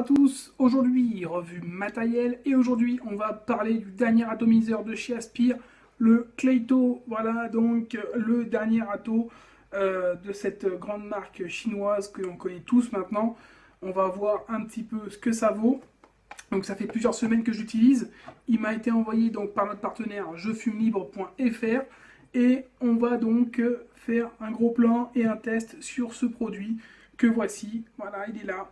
tous, aujourd'hui revue matériel et aujourd'hui on va parler du dernier atomiseur de chez Aspire, le Cleito, voilà donc le dernier ato de cette grande marque chinoise que l'on connaît tous maintenant. On va voir un petit peu ce que ça vaut. Donc ça fait plusieurs semaines que j'utilise. Il m'a été envoyé donc par notre partenaire jefumelibre.fr et on va donc faire un gros plan et un test sur ce produit que voici. Voilà, il est là.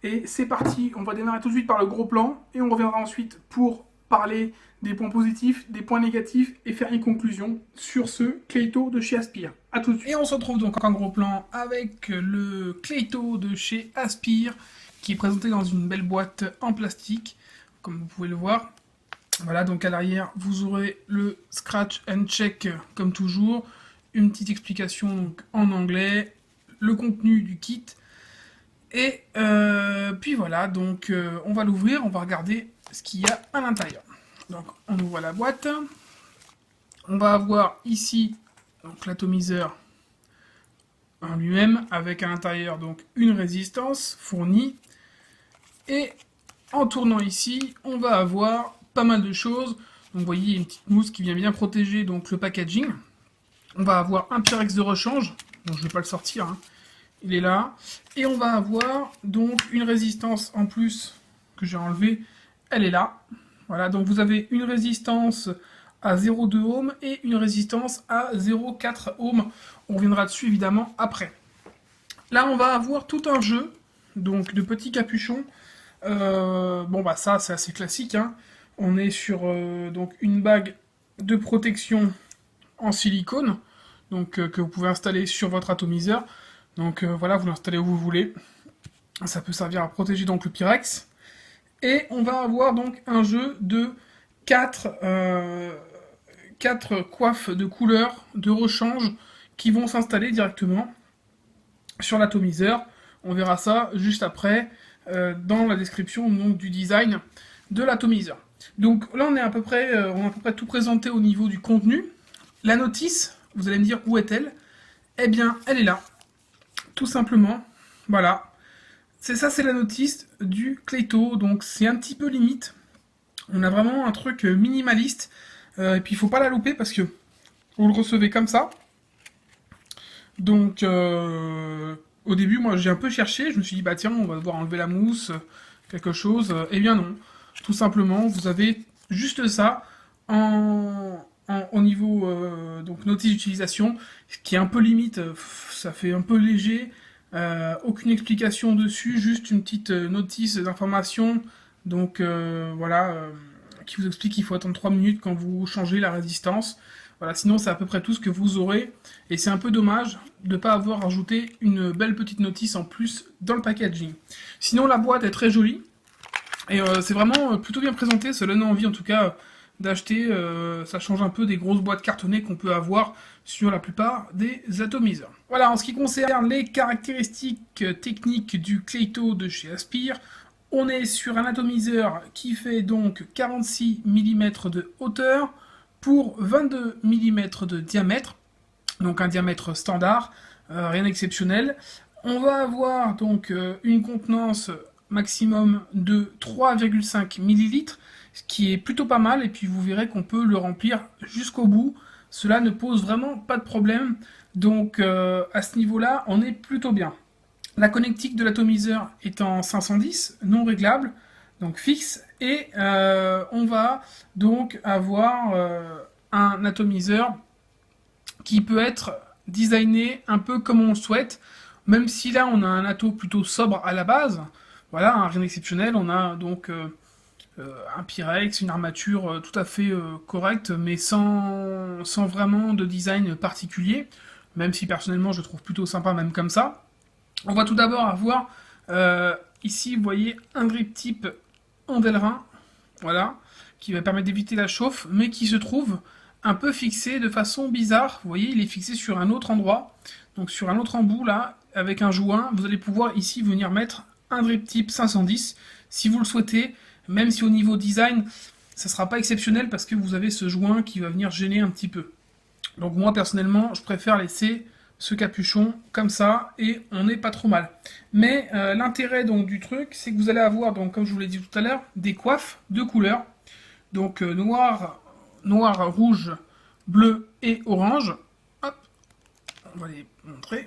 Et c'est parti, on va démarrer tout de suite par le gros plan et on reviendra ensuite pour parler des points positifs, des points négatifs et faire une conclusion sur ce Cleito de chez Aspire. A tout de suite. Et on se retrouve donc en gros plan avec le Cleito de chez Aspire qui est présenté dans une belle boîte en plastique, comme vous pouvez le voir. Voilà, donc à l'arrière, vous aurez le Scratch and Check comme toujours, une petite explication donc, en anglais, le contenu du kit. Et puis voilà, donc on va l'ouvrir, on va regarder ce qu'il y a à l'intérieur. Donc on ouvre la boîte. On va avoir ici l'atomiseur en lui-même, avec à l'intérieur donc une résistance fournie. Et en tournant ici, on va avoir pas mal de choses. Donc vous voyez une petite mousse qui vient bien protéger donc, le packaging. On va avoir un Pyrex de rechange, donc je ne vais pas le sortir, hein. Il est là. Et on va avoir donc une résistance en plus que j'ai enlevée. Elle est là. Voilà, donc vous avez une résistance à 0,2 ohms et une résistance à 0,4 ohms. On reviendra dessus évidemment après. Là, on va avoir tout un jeu donc de petits capuchons. Bon, bah ça, c'est assez classique, hein. On est sur donc une bague de protection en silicone donc, que vous pouvez installer sur votre atomiseur. Donc voilà, vous l'installez où vous voulez. Ça peut servir à protéger donc le Pyrex. Et on va avoir donc un jeu de 4 coiffes de couleurs de rechange qui vont s'installer directement sur l'atomiseur. On verra ça juste après dans la description donc, du design de l'atomiseur. Donc là on a à peu près tout présenté au niveau du contenu. La notice, vous allez me dire où est-elle? Eh bien elle est là. Tout simplement, voilà. C'est la notice du Cleito, donc c'est un petit peu limite. On a vraiment un truc minimaliste, et puis il faut pas la louper parce que vous le recevez comme ça. Donc au début, moi j'ai un peu cherché, je me suis dit bah tiens, on va devoir enlever la mousse, quelque chose. Eh bien non, tout simplement, vous avez juste ça au niveau donc notice d'utilisation, ce qui est un peu limite, ça fait un peu léger. Aucune explication dessus, juste une petite notice d'information, donc voilà, qui vous explique qu'il faut attendre 3 minutes quand vous changez la résistance. Voilà, sinon c'est à peu près tout ce que vous aurez, et c'est un peu dommage de ne pas avoir rajouté une belle petite notice en plus dans le packaging. Sinon la boîte est très jolie, et c'est vraiment plutôt bien présenté, ça donne envie en tout cas d'acheter, ça change un peu des grosses boîtes cartonnées qu'on peut avoir sur la plupart des atomiseurs. Voilà, en ce qui concerne les caractéristiques techniques du Cleito de chez Aspire, on est sur un atomiseur qui fait donc 46 mm de hauteur pour 22 mm de diamètre, donc un diamètre standard, rien d'exceptionnel. On va avoir donc une contenance maximum de 3,5 ml, ce qui est plutôt pas mal, et puis vous verrez qu'on peut le remplir jusqu'au bout. Cela ne pose vraiment pas de problème, donc à ce niveau-là, on est plutôt bien. La connectique de l'atomiseur est en 510, non réglable, donc fixe, et on va donc avoir un atomiseur qui peut être designé un peu comme on le souhaite, même si là on a un ato plutôt sobre à la base, voilà, hein, rien d'exceptionnel, on a donc un Pyrex, une armature tout à fait correcte, mais sans vraiment de design particulier, même si personnellement je trouve plutôt sympa même comme ça. On va tout d'abord avoir ici, vous voyez, un grip type en Delrin, voilà, qui va permettre d'éviter la chauffe, mais qui se trouve un peu fixé de façon bizarre. Vous voyez, il est fixé sur un autre endroit, donc sur un autre embout là, avec un joint. Vous allez pouvoir ici venir mettre un grip type 510 si vous le souhaitez, même si au niveau design, ça ne sera pas exceptionnel parce que vous avez ce joint qui va venir gêner un petit peu. Donc moi personnellement, je préfère laisser ce capuchon comme ça et on n'est pas trop mal. Mais l'intérêt donc du truc, c'est que vous allez avoir, donc comme je vous l'ai dit tout à l'heure, des coiffes de couleurs. Donc noir, noir, rouge, bleu et orange. Hop, on va les montrer.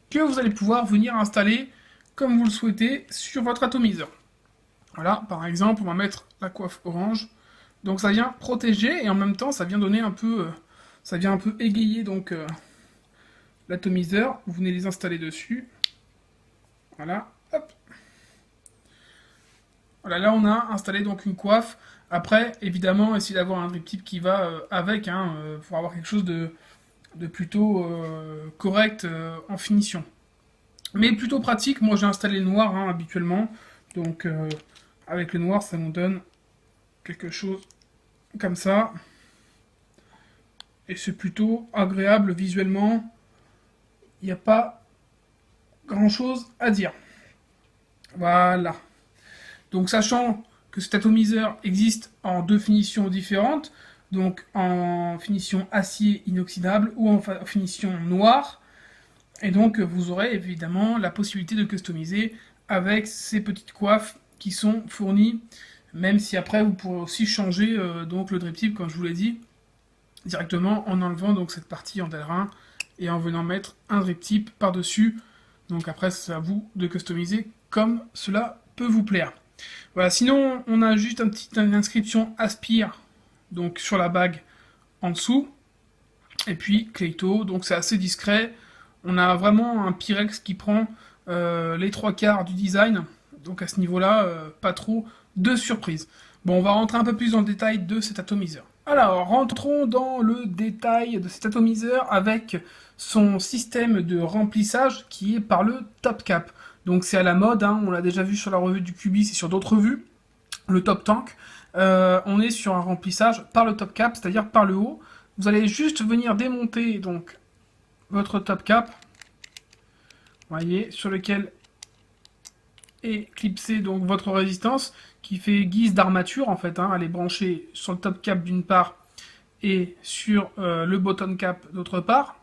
Que vous allez pouvoir venir installer comme vous le souhaitez sur votre atomiseur. Voilà, par exemple, on va mettre la coiffe orange. Donc ça vient protéger et en même temps ça vient donner un peu, ça vient un peu égayer donc l'atomiseur. Vous venez les installer dessus. Voilà, hop. Voilà, là on a installé donc une coiffe. Après, évidemment, essayez d'avoir un drip tip qui va avec, hein, pour avoir quelque chose de plutôt correct en finition. Mais plutôt pratique, moi j'ai installé le noir hein, habituellement. Donc avec le noir ça nous donne quelque chose comme ça. Et c'est plutôt agréable visuellement. Il n'y a pas grand chose à dire. Voilà. Donc sachant que cet atomiseur existe en deux finitions différentes, donc en finition acier inoxydable ou en finition noire, et donc vous aurez évidemment la possibilité de customiser avec ces petites coiffes qui sont fournies, même si après vous pourrez aussi changer donc le drip tip comme je vous l'ai dit, directement en enlevant donc cette partie en delrin et en venant mettre un drip tip par-dessus. Donc après c'est à vous de customiser comme cela peut vous plaire. Voilà, sinon on a juste une inscription Aspire donc sur la bague en dessous. Et puis Cleito, donc c'est assez discret. On a vraiment un Pyrex qui prend les trois quarts du design. Donc à ce niveau-là, pas trop de surprise. Bon, on va rentrer un peu plus dans le détail de cet atomiseur. Alors, rentrons dans le détail de cet atomiseur avec son système de remplissage qui est par le top cap. Donc c'est à la mode, hein, on l'a déjà vu sur la revue du Cubis et sur d'autres revues, le top tank. On est sur un remplissage par le top cap, c'est-à-dire par le haut. Vous allez juste venir démonter donc votre top cap, voyez, sur lequel est clipsé donc votre résistance qui fait guise d'armature en fait, hein, elle est branchée sur le top cap d'une part et sur le bottom cap d'autre part.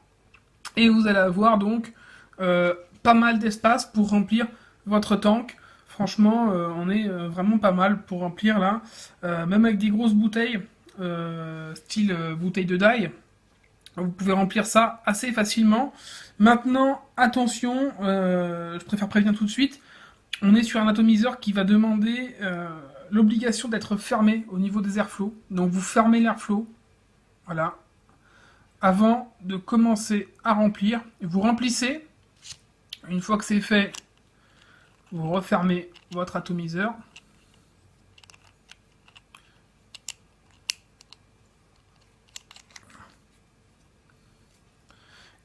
Et vous allez avoir donc pas mal d'espace pour remplir votre tank. Franchement, on est vraiment pas mal pour remplir là. Même avec des grosses bouteilles, style bouteille de die, vous pouvez remplir ça assez facilement. Maintenant, attention, je préfère prévenir tout de suite, on est sur un atomiseur qui va demander l'obligation d'être fermé au niveau des airflows. Donc vous fermez l'airflow, voilà, avant de commencer à remplir. Vous remplissez. Une fois que c'est fait, vous refermez votre atomiseur.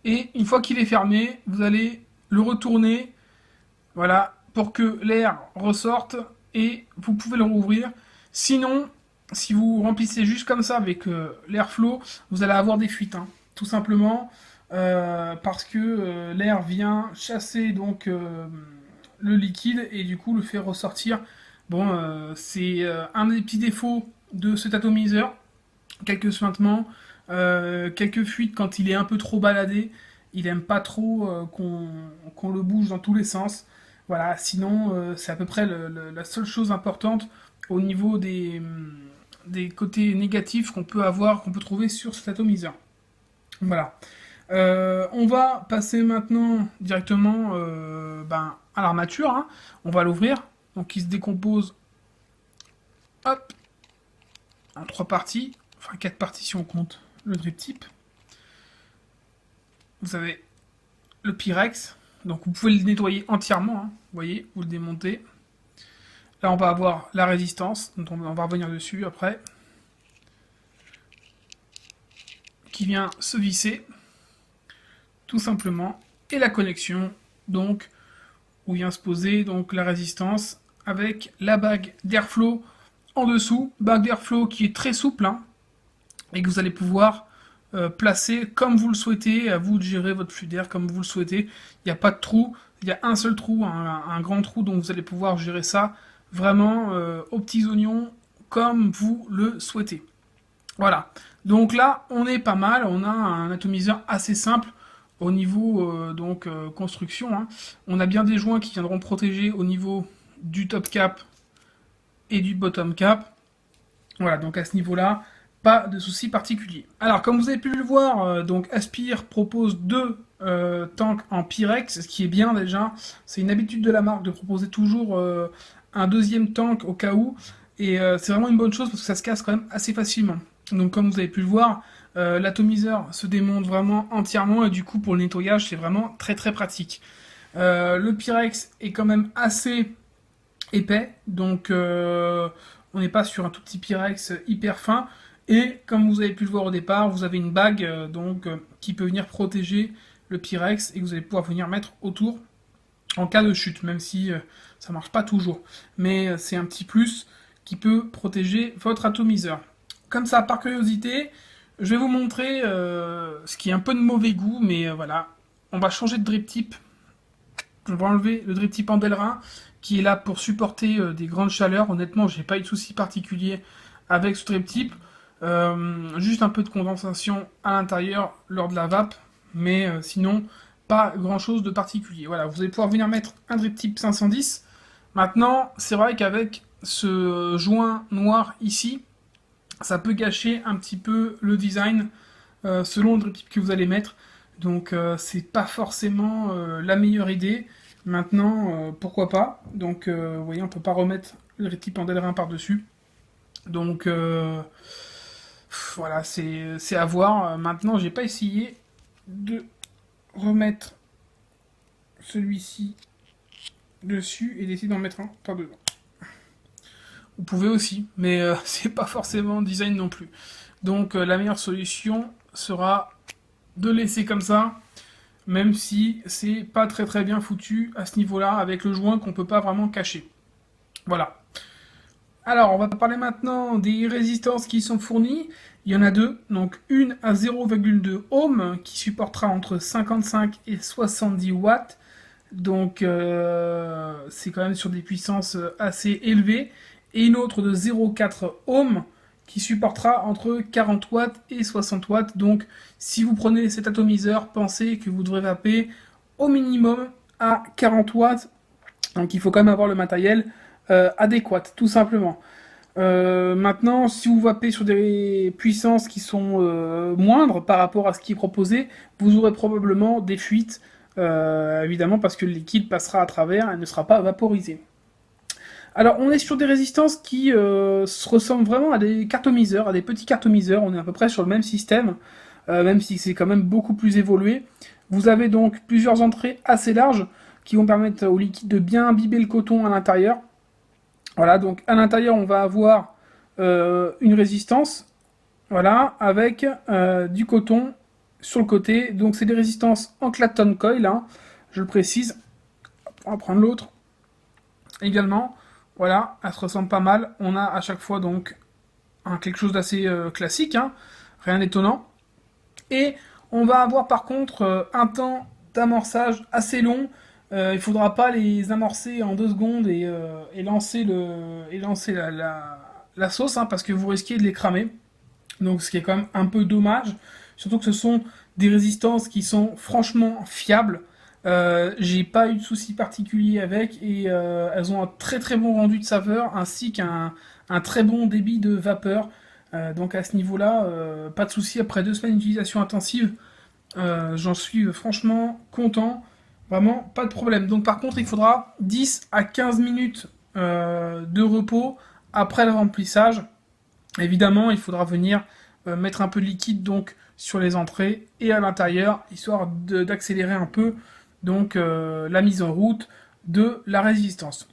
Et une fois qu'il est fermé, vous allez le retourner, voilà, pour que l'air ressorte et vous pouvez le rouvrir. Sinon, si vous remplissez juste comme ça avec l'airflow, vous allez avoir des fuites, hein, tout simplement. Parce que l'air vient chasser donc le liquide et du coup le fait ressortir. Bon, c'est un des petits défauts de cet atomiseur. Quelques suintements, quelques fuites quand il est un peu trop baladé. Il aime pas trop qu'on le bouge dans tous les sens. Voilà, sinon c'est à peu près la seule chose importante au niveau des côtés négatifs qu'on peut avoir, qu'on peut trouver sur cet atomiseur. Voilà. On va passer maintenant directement à l'armature, hein. On va l'ouvrir. Donc il se décompose hop, en 3 parties. Enfin 4 parties si on compte le drip tip. Vous avez le Pyrex. Donc vous pouvez le nettoyer entièrement. Hein. Vous voyez, vous le démontez. Là on va avoir la résistance. Donc on va revenir dessus après. Qui vient se visser. Tout simplement, et la connexion, donc, où vient se poser donc la résistance avec la bague d'airflow en dessous, bague d'airflow qui est très souple, hein, et que vous allez pouvoir placer comme vous le souhaitez, à vous de gérer votre flux d'air comme vous le souhaitez. Il n'y a pas de trou, il y a un seul trou, un grand trou, donc vous allez pouvoir gérer ça vraiment aux petits oignons comme vous le souhaitez. Voilà, donc là, on est pas mal, on a un atomiseur assez simple. au niveau construction, hein, on a bien des joints qui viendront protéger au niveau du top cap et du bottom cap. Voilà, donc à ce niveau-là, pas de souci particulier. Alors, comme vous avez pu le voir, donc Aspire propose deux tanks en Pyrex, ce qui est bien déjà. C'est une habitude de la marque de proposer toujours un deuxième tank au cas où. Et c'est vraiment une bonne chose parce que ça se casse quand même assez facilement. Donc, comme vous avez pu le voir, l'atomiseur se démonte vraiment entièrement et du coup, pour le nettoyage, c'est vraiment très très pratique. Le Pyrex est quand même assez épais, donc on n'est pas sur un tout petit Pyrex hyper fin. Et comme vous avez pu le voir au départ, vous avez une bague qui peut venir protéger le Pyrex et que vous allez pouvoir venir mettre autour en cas de chute, même si ça marche pas toujours. Mais c'est un petit plus qui peut protéger votre atomiseur. Comme ça, par curiosité, je vais vous montrer ce qui est un peu de mauvais goût, mais voilà. On va changer de drip tip. On va enlever le drip tip en Delrin qui est là pour supporter des grandes chaleurs. Honnêtement, j'ai pas eu de souci particulier avec ce drip tip. Juste un peu de condensation à l'intérieur lors de la vape, mais sinon pas grand chose de particulier. Voilà, vous allez pouvoir venir mettre un drip tip 510. Maintenant, c'est vrai qu'avec ce joint noir ici, ça peut gâcher un petit peu le design selon le drip tip que vous allez mettre. Donc c'est pas forcément la meilleure idée. Maintenant, pourquoi pas. Donc vous voyez, on peut pas remettre le drip tip en Delrin par-dessus. Donc voilà, c'est à voir. Maintenant, j'ai pas essayé de remettre celui-ci dessus et d'essayer d'en mettre un par-dedans. Vous pouvez aussi, mais c'est pas forcément design non plus. Donc la meilleure solution sera de laisser comme ça, même si c'est pas très très bien foutu à ce niveau-là, avec le joint qu'on peut pas vraiment cacher. Voilà. Alors, on va parler maintenant des résistances qui sont fournies. Il y en a deux, donc une à 0,2 ohm qui supportera entre 55 et 70 watts. Donc c'est quand même sur des puissances assez élevées. Et une autre de 0,4 ohm qui supportera entre 40 watts et 60 watts. Donc si vous prenez cet atomiseur, pensez que vous devrez vaper au minimum à 40 watts. Donc il faut quand même avoir le matériel adéquat, tout simplement. Maintenant, si vous vapez sur des puissances qui sont moindres par rapport à ce qui est proposé, vous aurez probablement des fuites, évidemment parce que le liquide passera à travers et ne sera pas vaporisé. Alors, on est sur des résistances qui se ressemblent vraiment à des cartomiseurs, à des petits cartomiseurs. On est à peu près sur le même système, même si c'est quand même beaucoup plus évolué. Vous avez donc plusieurs entrées assez larges qui vont permettre au liquide de bien imbiber le coton à l'intérieur. Voilà, donc à l'intérieur, on va avoir une résistance, voilà, avec du coton sur le côté. Donc c'est des résistances en Clapton Coil, hein, je le précise. On va prendre l'autre également. Voilà, elle se ressemble pas mal. On a à chaque fois donc quelque chose d'assez classique, hein, rien d'étonnant. Et on va avoir par contre un temps d'amorçage assez long. Il faudra pas les amorcer en 2 secondes et lancer la sauce, hein, parce que vous risquez de les cramer. Donc ce qui est quand même un peu dommage. Surtout que ce sont des résistances qui sont franchement fiables. J'ai pas eu de soucis particuliers avec et elles ont un très très bon rendu de saveur ainsi qu'un très bon débit de vapeur. Donc à ce niveau-là, pas de soucis après 2 semaines d'utilisation intensive. J'en suis franchement content. Vraiment, pas de problème. Donc par contre, il faudra 10 à 15 minutes de repos après le remplissage. Évidemment, il faudra venir mettre un peu de liquide donc sur les entrées et à l'intérieur, histoire d'accélérer un peu donc la mise en route de la résistance.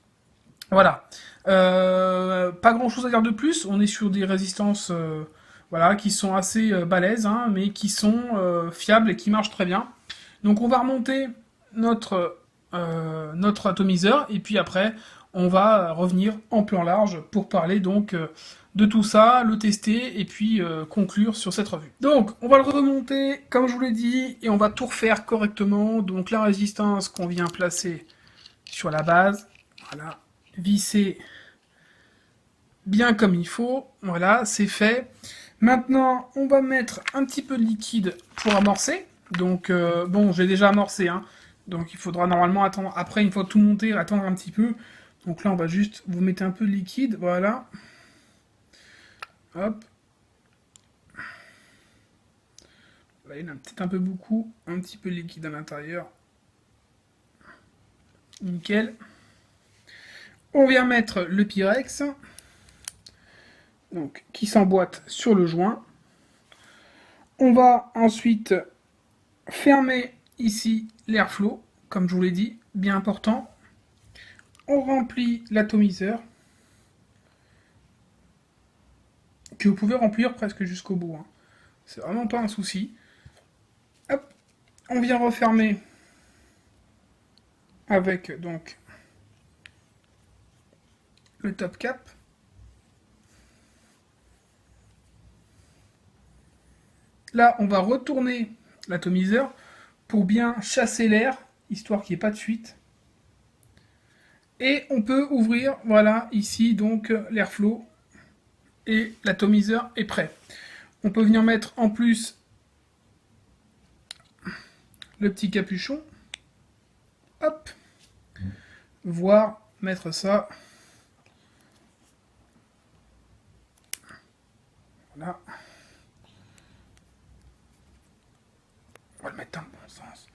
Voilà. Pas grand chose à dire de plus. On est sur des résistances voilà, qui sont assez balèzes, hein, mais qui sont fiables et qui marchent très bien. Donc on va remonter notre atomiseur et puis après on va revenir en plan large pour parler donc de tout ça, le tester et puis conclure sur cette revue. Donc on va le remonter comme je vous l'ai dit et on va tout refaire correctement. Donc la résistance qu'on vient placer sur la base, voilà, visser bien comme il faut, voilà, c'est fait. Maintenant on va mettre un petit peu de liquide pour amorcer. Donc bon, j'ai déjà amorcé, hein. Donc il faudra normalement attendre, après une fois tout monté, attendre un petit peu. Donc là on va juste, vous mettez un peu de liquide, voilà. Hop. Là il y en a peut-être un peu beaucoup, un petit peu de liquide à l'intérieur. Nickel. On vient mettre le Pyrex, donc qui s'emboîte sur le joint. On va ensuite fermer ici l'airflow, comme je vous l'ai dit, bien important. On remplit l'atomiseur, que vous pouvez remplir presque jusqu'au bout, hein. C'est vraiment pas un souci. Hop, on vient refermer avec donc le top cap. Là, on va retourner l'atomiseur pour bien chasser l'air, histoire qu'il n'y ait pas de fuite. Et on peut ouvrir, voilà, ici donc l'airflow et l'atomiseur est prêt. On peut venir mettre en plus le petit capuchon. Hop. Voire mettre ça. Voilà. On va le mettre dans le bon sens.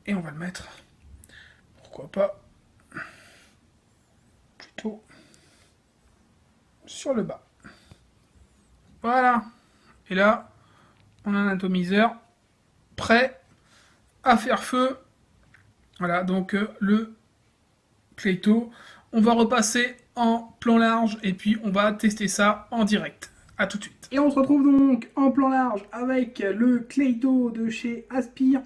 Et on va le mettre, pourquoi pas, plutôt sur le bas. Voilà. Et là, on a un atomiseur prêt à faire feu. Voilà, donc le Clayto. On va repasser en plan large et puis on va tester ça en direct. A tout de suite. Et on se retrouve donc en plan large avec le Clayto de chez Aspire.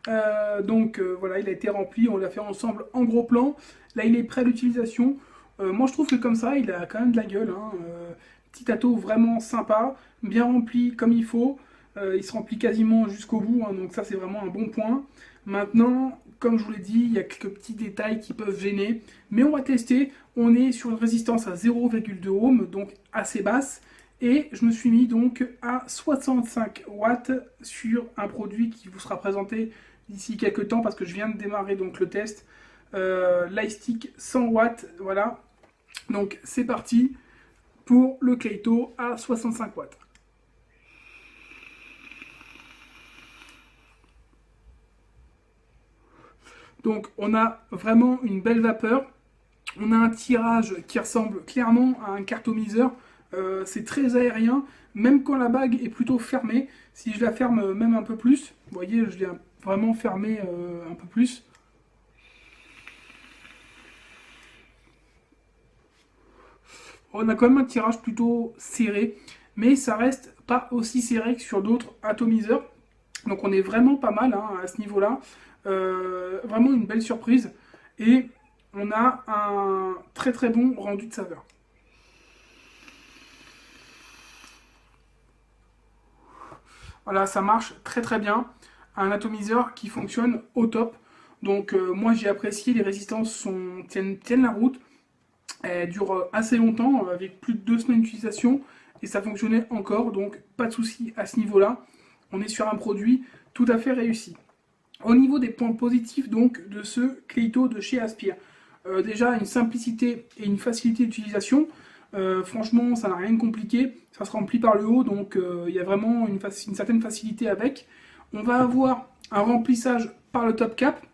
Voilà, il a été rempli, on l'a fait ensemble en gros plan. Là, il est prêt à l'utilisation. Moi, je trouve que comme ça, il a quand même de la gueule, hein. Petit ato vraiment sympa, bien rempli comme il faut. Il se remplit quasiment jusqu'au bout, hein, donc ça, c'est vraiment un bon point. Maintenant, comme je vous l'ai dit, il y a quelques petits détails qui peuvent gêner, mais on va tester. On est sur une résistance à 0,2 ohm, donc assez basse. Et je me suis mis donc à 65 watts sur un produit qui vous sera présenté d'ici quelques temps parce que je viens de démarrer donc le test. Lightstick 100 watts, voilà. Donc c'est parti pour le Clayto à 65 watts. Donc on a vraiment une belle vapeur. On a un tirage qui ressemble clairement à un cartomiseur. C'est très aérien, même quand la bague est plutôt fermée. Si je la ferme même un peu plus, vous voyez, je l'ai vraiment fermé un peu plus. On a quand même un tirage plutôt serré, mais ça reste pas aussi serré que sur d'autres atomiseurs. Donc on est vraiment pas mal, hein, à ce niveau-là. Vraiment une belle surprise. Et on a un très très bon rendu de saveur. Voilà, ça marche très très bien. Un atomiseur qui fonctionne au top. Donc moi j'ai apprécié, les résistances tiennent la route. Elle dure assez longtemps, avec plus de 2 semaines d'utilisation. Et ça fonctionnait encore, donc pas de souci à ce niveau-là. On est sur un produit tout à fait réussi. Au niveau des points positifs donc de ce Clayto de chez Aspire. Déjà une simplicité et une facilité d'utilisation. Franchement, ça n'a rien de compliqué. Ça se remplit par le haut, donc il y a vraiment une certaine facilité avec. On va avoir un remplissage par le top cap,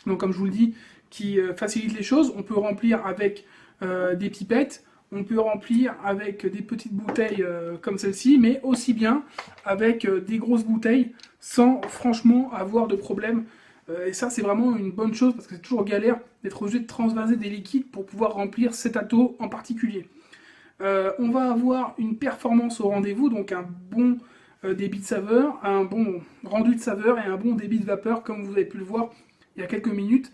donc comme je vous le dis, qui facilite les choses. On peut remplir avec des pipettes, on peut remplir avec des petites bouteilles comme celle-ci, mais aussi bien avec des grosses bouteilles, sans franchement avoir de problème. Et ça, c'est vraiment une bonne chose, parce que c'est toujours galère d'être obligé de transvaser des liquides pour pouvoir remplir cet ato en particulier. On va avoir une performance au rendez-vous, donc un bon débit de saveur, un bon rendu de saveur et un bon débit de vapeur, comme vous avez pu le voir il y a quelques minutes.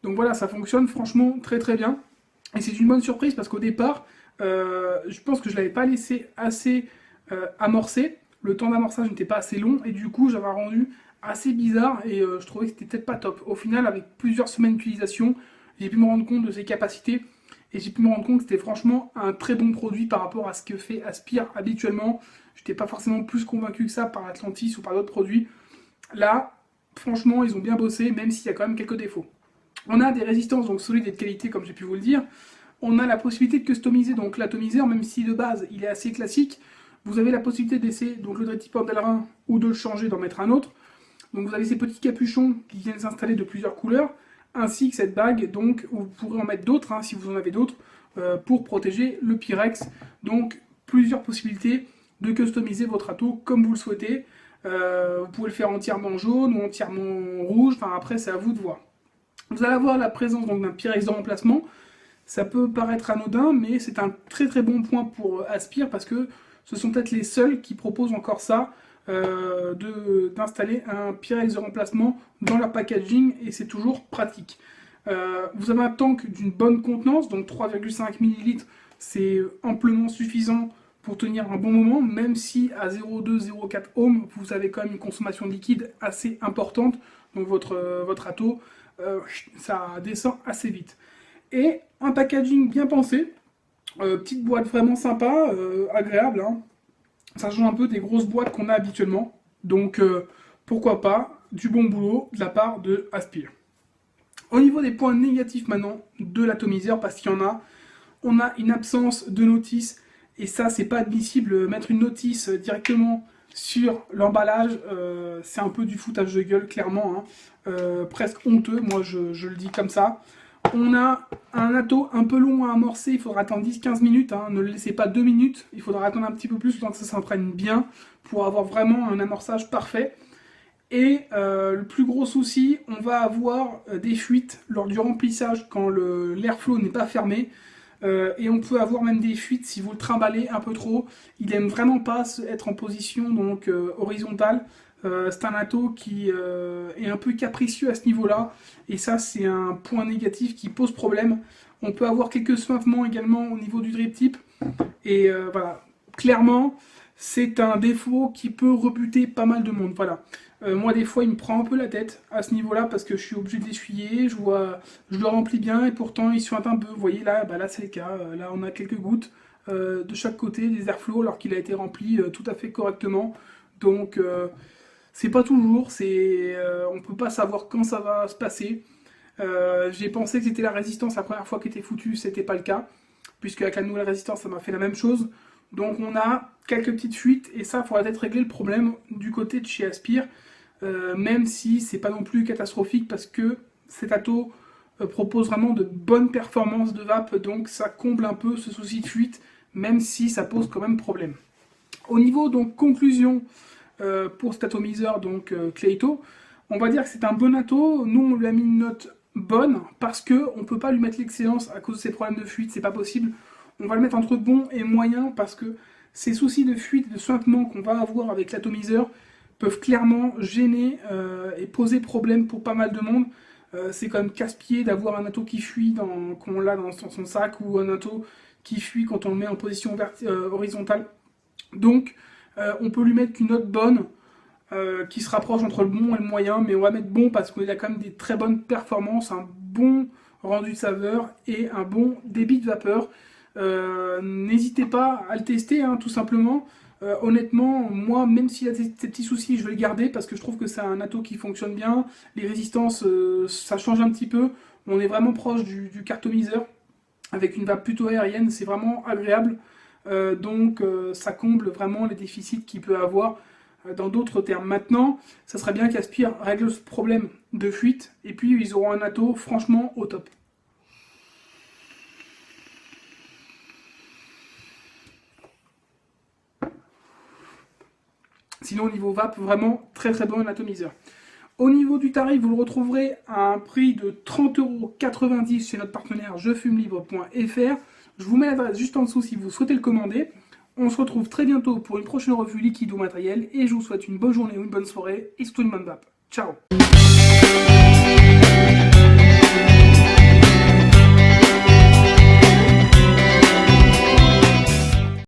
Donc voilà, ça fonctionne franchement très très bien. Et c'est une bonne surprise parce qu'au départ, je pense que je ne l'avais pas laissé assez amorcer. Le temps d'amorçage n'était pas assez long et du coup j'avais un rendu assez bizarre et je trouvais que c'était peut-être pas top. Au final, avec plusieurs semaines d'utilisation, j'ai pu me rendre compte de ses capacités et j'ai pu me rendre compte que c'était franchement un très bon produit par rapport à ce que fait Aspire habituellement. Je n'étais pas forcément plus convaincu que ça par Atlantis ou par d'autres produits. Là, franchement, ils ont bien bossé, même s'il y a quand même quelques défauts. On a des résistances donc solides et de qualité, comme j'ai pu vous le dire. On a la possibilité de customiser donc l'atomiseur, même si de base il est assez classique. Vous avez la possibilité d'essayer donc le Dreadtipper d'Elrin ou de le changer, d'en mettre un autre. Donc vous avez ces petits capuchons qui viennent s'installer de plusieurs couleurs, ainsi que cette bague, donc vous pourrez en mettre d'autres, si vous en avez d'autres, pour protéger le Pyrex. Donc plusieurs possibilités de customiser votre ato comme vous le souhaitez. Vous pouvez le faire entièrement jaune ou entièrement rouge, enfin après c'est à vous de voir. Vous allez avoir la présence d'un Pyrex de remplacement. Ça peut paraître anodin, mais c'est un très très bon point pour Aspire parce que ce sont peut-être les seuls qui proposent encore ça, d'installer un Pyrex de remplacement dans leur packaging et c'est toujours pratique. Vous avez un tank d'une bonne contenance, donc 3,5 ml, c'est amplement suffisant pour tenir un bon moment, même si à 0,2-0,4 ohm, vous avez quand même une consommation de liquide assez importante, donc votre ato, ça descend assez vite. Et un packaging bien pensé, petite boîte vraiment sympa, agréable, hein. Ça change un peu des grosses boîtes qu'on a habituellement, donc pourquoi pas, du bon boulot de la part de Aspire. Au niveau des points négatifs maintenant de l'atomiseur, parce qu'il y en a, on a une absence de notice, et ça c'est pas admissible, mettre une notice directement sur l'emballage, c'est un peu du foutage de gueule clairement, hein. Presque honteux, moi je le dis comme ça. On a un ato un peu long à amorcer, il faudra attendre 10-15 minutes, hein. Ne le laissez pas 2 minutes, il faudra attendre un petit peu plus, le temps que ça s'entraîne bien, pour avoir vraiment un amorçage parfait. Et le plus gros souci, on va avoir des fuites lors du remplissage quand l'airflow n'est pas fermé. Et on peut avoir même des fuites si vous le trimballez un peu trop. Il aime vraiment pas être en position donc horizontale. C'est un ato qui est un peu capricieux à ce niveau-là. Et ça, c'est un point négatif qui pose problème. On peut avoir quelques suintements également au niveau du drip tip. Et voilà, clairement, c'est un défaut qui peut rebuter pas mal de monde. Voilà. Moi, des fois, il me prend un peu la tête à ce niveau-là parce que je suis obligé de l'essuyer. Je le remplis bien et pourtant, il suinte un peu. Vous voyez, là, là c'est le cas. Là, on a quelques gouttes de chaque côté des airflows alors qu'il a été rempli tout à fait correctement. Donc, c'est pas toujours. On peut pas savoir quand ça va se passer. J'ai pensé que c'était la résistance la première fois qui était foutue. C'était pas le cas. Puisque avec la nouvelle résistance, ça m'a fait la même chose. Donc on a quelques petites fuites et ça, il faudra peut-être régler le problème du côté de chez Aspire, même si c'est pas non plus catastrophique parce que cet ato propose vraiment de bonnes performances de vape, donc ça comble un peu ce souci de fuite, même si ça pose quand même problème. Au niveau donc conclusion pour cet atomiseur donc Cleito, on va dire que c'est un bon ato. Nous on lui a mis une note bonne parce que on peut pas lui mettre l'excellence à cause de ses problèmes de fuite, c'est pas possible. On va le mettre entre bon et moyen parce que ces soucis de fuite, de suintement qu'on va avoir avec l'atomiseur peuvent clairement gêner et poser problème pour pas mal de monde. C'est quand même casse-pied d'avoir un ato qui fuit quand on l'a dans son sac ou un ato qui fuit quand on le met en position horizontale. Donc on peut lui mettre qu'une note bonne qui se rapproche entre le bon et le moyen, mais on va mettre bon parce qu'il a quand même des très bonnes performances, un bon rendu de saveur et un bon débit de vapeur. N'hésitez pas à le tester, hein, tout simplement. Honnêtement, moi, même s'il a ces petits soucis, je vais le garder parce que je trouve que c'est un ato qui fonctionne bien. Les résistances, ça change un petit peu. On est vraiment proche du cartomiseur avec une vape plutôt aérienne, c'est vraiment agréable. Donc, ça comble vraiment les déficits qu'il peut avoir. Dans d'autres termes, maintenant, ça serait bien qu'Aspire règle ce problème de fuite et puis ils auront un ato franchement au top. Sinon, au niveau vape, vraiment très très bon atomiseur. Au niveau du tarif, vous le retrouverez à un prix de 30,90 € chez notre partenaire jefumelibre.fr. Je vous mets l'adresse juste en dessous si vous souhaitez le commander. On se retrouve très bientôt pour une prochaine revue liquide ou matériel et je vous souhaite une bonne journée ou une bonne soirée et surtout une bonne vape. Ciao!